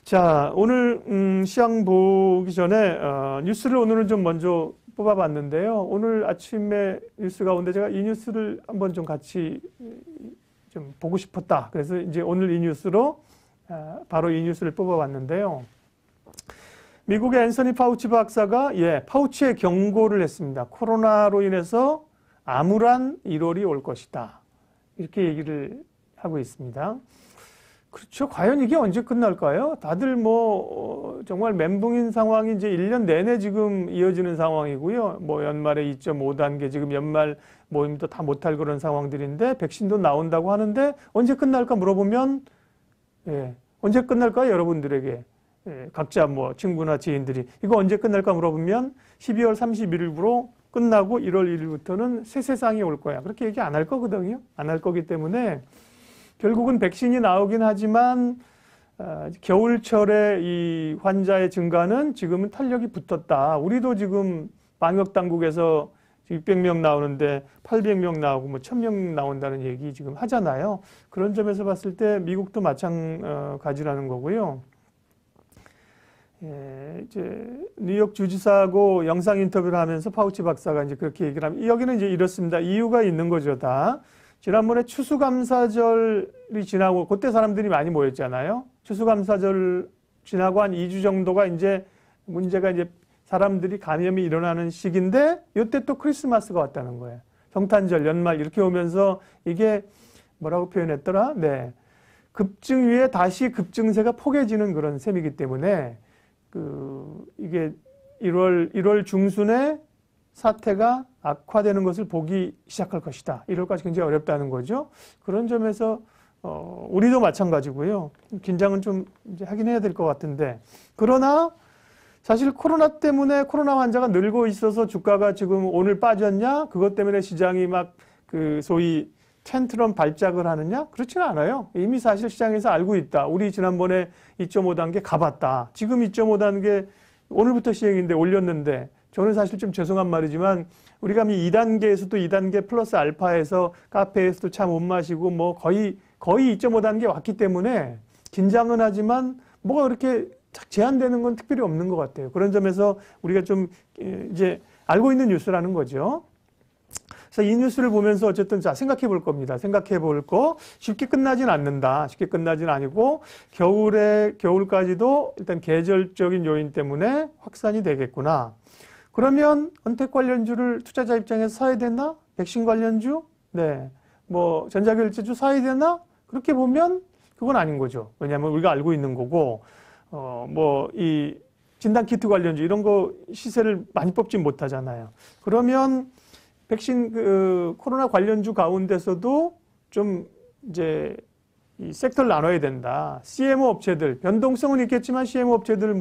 자, 오늘 시황 보기 전에 뉴스를 오늘은 좀 먼저 뽑아봤는데요. 오늘 아침에 뉴스 가운데 제가 이 뉴스를 한번 좀 같이 좀 보고 싶었다. 그래서 이제 오늘 이 뉴스로 바로 이 뉴스를 뽑아봤는데요. 미국의 앤서니 파우치 박사가 파우치의 경고를 했습니다. 코로나로 인해서 암울한 1월이 올 것이다. 이렇게 얘기를 하고 있습니다. 그렇죠. 과연 이게 언제 끝날까요? 다들 정말 멘붕인 상황이 이제 1년 내내 지금 이어지는 상황이고요. 연말에 2.5단계 지금 연말 모임도 다 못할 그런 상황들인데 백신도 나온다고 하는데 언제 끝날까 물어보면 언제 끝날까 여러분들에게 각자 친구나 지인들이 이거 언제 끝날까 물어보면 12월 31일부로 끝나고 1월 1일부터는 새 세상이 올 거야. 그렇게 얘기 안 할 거거든요. 안 할 거기 때문에 결국은 백신이 나오긴 하지만 겨울철에 이 환자의 증가는 지금은 탄력이 붙었다. 우리도 지금 방역당국에서 600명 나오는데 800명 나오고 1000명 나온다는 얘기 지금 하잖아요. 그런 점에서 봤을 때 미국도 마찬가지라는 거고요. 이제 뉴욕 주지사하고 영상 인터뷰를 하면서 파우치 박사가 이제 그렇게 얘기를 하면 여기는 이제 이렇습니다. 이유가 있는 거죠, 다. 지난번에 추수감사절이 지나고 그때 사람들이 많이 모였잖아요. 추수감사절 지나고 한 2주 정도가 이제 문제가 이제 사람들이 감염이 일어나는 시기인데 이때 또 크리스마스가 왔다는 거예요. 성탄절, 연말 이렇게 오면서 이게 뭐라고 표현했더라? 급증 위에 다시 급증세가 포개지는 그런 셈이기 때문에 이게 1월 중순에 사태가 악화되는 것을 보기 시작할 것이다. 1월까지 굉장히 어렵다는 거죠. 그런 점에서 우리도 마찬가지고요. 긴장은 좀 이제 하긴 해야 될 것 같은데 그러나 사실 코로나 때문에 코로나 환자가 늘고 있어서 주가가 지금 오늘 빠졌냐? 그것 때문에 시장이 막 소위 텐트럼 발작을 하느냐? 그렇지는 않아요. 이미 사실 시장에서 알고 있다. 우리 지난번에 2.5단계 가봤다. 지금 2.5단계 오늘부터 시행인데 올렸는데 저는 사실 좀 죄송한 말이지만 우리가 2단계에서도 2단계 플러스 알파에서 카페에서도 차 못 마시고 거의 2.5단계 왔기 때문에 긴장은 하지만 뭐가 그렇게 제한되는 건 특별히 없는 것 같아요. 그런 점에서 우리가 좀 이제 알고 있는 뉴스라는 거죠. 그래서 이 뉴스를 보면서 어쨌든 생각해 볼 겁니다. 생각해 볼 거 쉽게 끝나진 않는다. 쉽게 끝나진 아니고 겨울까지도 일단 계절적인 요인 때문에 확산이 되겠구나. 그러면 언택 관련주를 투자자 입장에서 사야 되나? 백신 관련주? 전자결제주 사야 되나? 그렇게 보면 그건 아닌 거죠. 왜냐하면 우리가 알고 있는 거고, 이 진단키트 관련주 이런 거 시세를 많이 뽑지 못하잖아요. 그러면 백신 코로나 관련주 가운데서도 좀 이제 이 섹터를 나눠야 된다. CMO 업체들 변동성은 있겠지만 CMO 업체들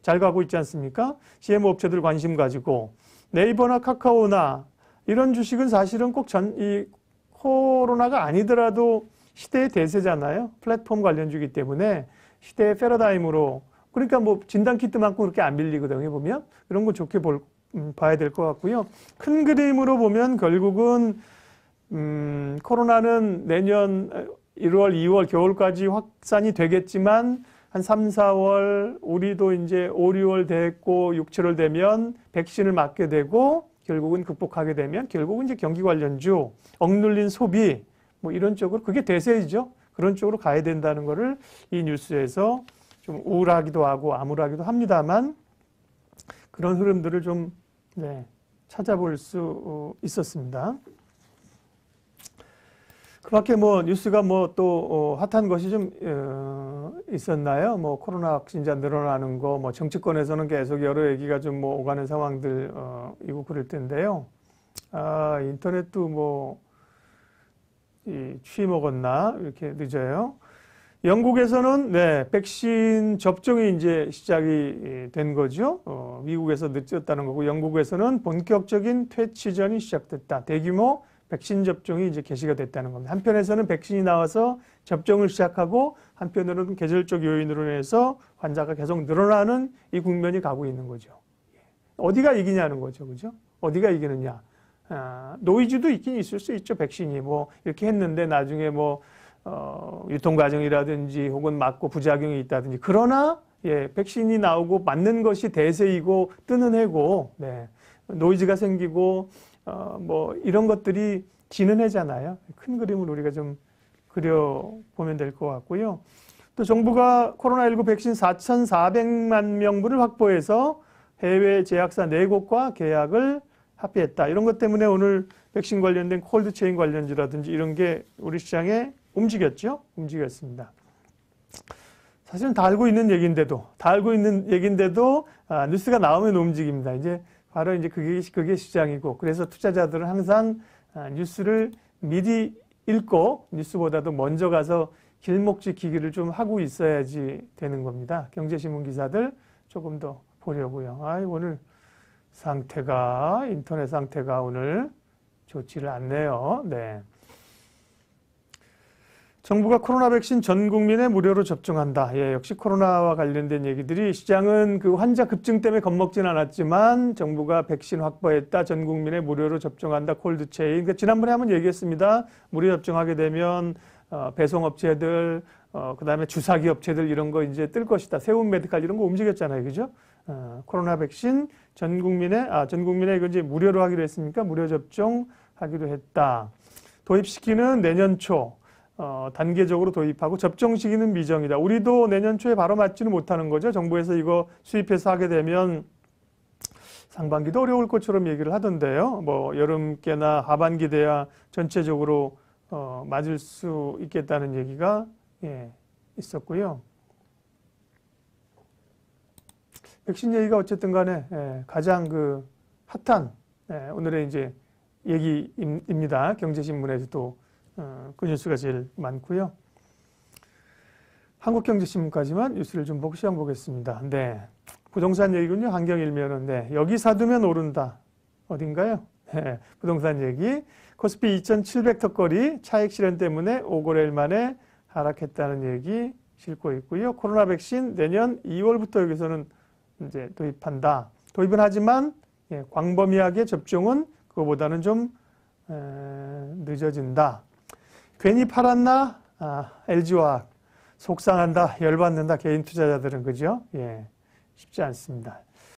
잘 가고 있지 않습니까? CMO 업체들 관심 가지고 네이버나 카카오나 이런 주식은 사실은 꼭 이 코로나가 아니더라도 시대의 대세잖아요. 플랫폼 관련주이기 때문에 시대의 패러다임으로 그러니까 진단키트만큼 그렇게 안 빌리거든요. 보면 그런 거 좋게 봐야 될 것 같고요. 큰 그림으로 보면 결국은 코로나는 내년 1월, 2월 겨울까지 확산이 되겠지만 한 3, 4월 우리도 이제 5, 6월 됐고 6, 7월 되면 백신을 맞게 되고 결국은 극복하게 되면 결국은 이제 경기 관련주, 억눌린 소비 이런 쪽으로 그게 대세이죠. 그런 쪽으로 가야 된다는 거를 이 뉴스에서 좀 우울하기도 하고 암울하기도 합니다만 그런 흐름들을 좀 찾아볼 수 있었습니다. 그 밖에 뉴스가 또 핫한 것이 좀 있었나요? 코로나 확진자 늘어나는 거, 정치권에서는 계속 여러 얘기가 좀 오가는 상황들이고 그럴 텐데요. 인터넷도 취 먹었나? 이렇게 늦어요. 영국에서는 백신 접종이 이제 시작이 된 거죠. 미국에서 늦었다는 거고 영국에서는 본격적인 퇴치전이 시작됐다. 대규모 백신 접종이 이제 개시가 됐다는 겁니다. 한편에서는 백신이 나와서 접종을 시작하고 한편으로는 계절적 요인으로 인해서 환자가 계속 늘어나는 이 국면이 가고 있는 거죠. 어디가 이기냐는 거죠. 그죠? 어디가 이기느냐. 노이즈도 있긴 있을 수 있죠. 백신이 이렇게 했는데 나중에 유통 과정이라든지 혹은 맞고 부작용이 있다든지. 그러나 예, 백신이 나오고 맞는 것이 대세이고 뜨는 해고, 네, 노이즈가 생기고 뭐 이런 것들이 지는 해잖아요. 큰 그림을 우리가 좀 그려보면 될 것 같고요. 또 정부가 코로나19 백신 4,400만 명분을 확보해서 해외 제약사 4곳과 계약을 합의했다. 이런 것 때문에 오늘 백신 관련된 콜드체인 관련주라든지 이런 게 우리 시장에 움직였죠. 움직였습니다. 사실은 다 알고 있는 얘기인데도, 뉴스가 나오면 움직입니다. 이제 바로 이제 그게 시장이고, 그래서 투자자들은 항상 뉴스를 미리 읽고 뉴스보다도 먼저 가서 길목 지키기를 좀 하고 있어야지 되는 겁니다. 경제신문 기사들 조금 더 보려고요. 오늘 인터넷 상태가 오늘 좋지를 않네요. 네. 정부가 코로나 백신 전 국민에 무료로 접종한다. 예, 역시 코로나와 관련된 얘기들이 시장은 그 환자 급증 때문에 겁먹진 않았지만 정부가 백신 확보했다. 전 국민에 무료로 접종한다. 콜드체인. 그러니까 지난번에 한번 얘기했습니다. 무료 접종하게 되면 배송업체들, 그다음에 주사기 업체들 이런 거 이제 뜰 것이다. 세운 메디칼 이런 거 움직였잖아요. 그죠? 코로나 백신 전 국민에 이거 이제 무료로 하기로 했으니까 무료 접종하기로 했다. 도입시키는 내년 초. 단계적으로 도입하고 접종 시기는 미정이다. 우리도 내년 초에 바로 맞지는 못하는 거죠. 정부에서 이거 수입해서 하게 되면 상반기도 어려울 것처럼 얘기를 하던데요. 뭐 여름께나 하반기 돼야 전체적으로 맞을 수 있겠다는 얘기가 있었고요. 백신 얘기가 어쨌든 간에 가장 그 핫한 오늘의 이제 얘기입니다. 경제신문에서도 그 뉴스가 제일 많고요. 한국경제신문까지만 뉴스를 좀 시험 보겠습니다. 네, 부동산 얘기군요. 한경일면은. 네, 여기 사두면 오른다. 어딘가요? 네, 부동산 얘기. 코스피 2,700턱거리 차익 실현 때문에 5거래일 만에 하락했다는 얘기 싣고 있고요. 코로나 백신 내년 2월부터 여기서는 이제 도입한다. 도입은 하지만 광범위하게 접종은 그거보다는 좀 늦어진다. 괜히 팔았나? LG화학 속상한다, 열받는다. 개인 투자자들은 그죠? 예, 쉽지 않습니다.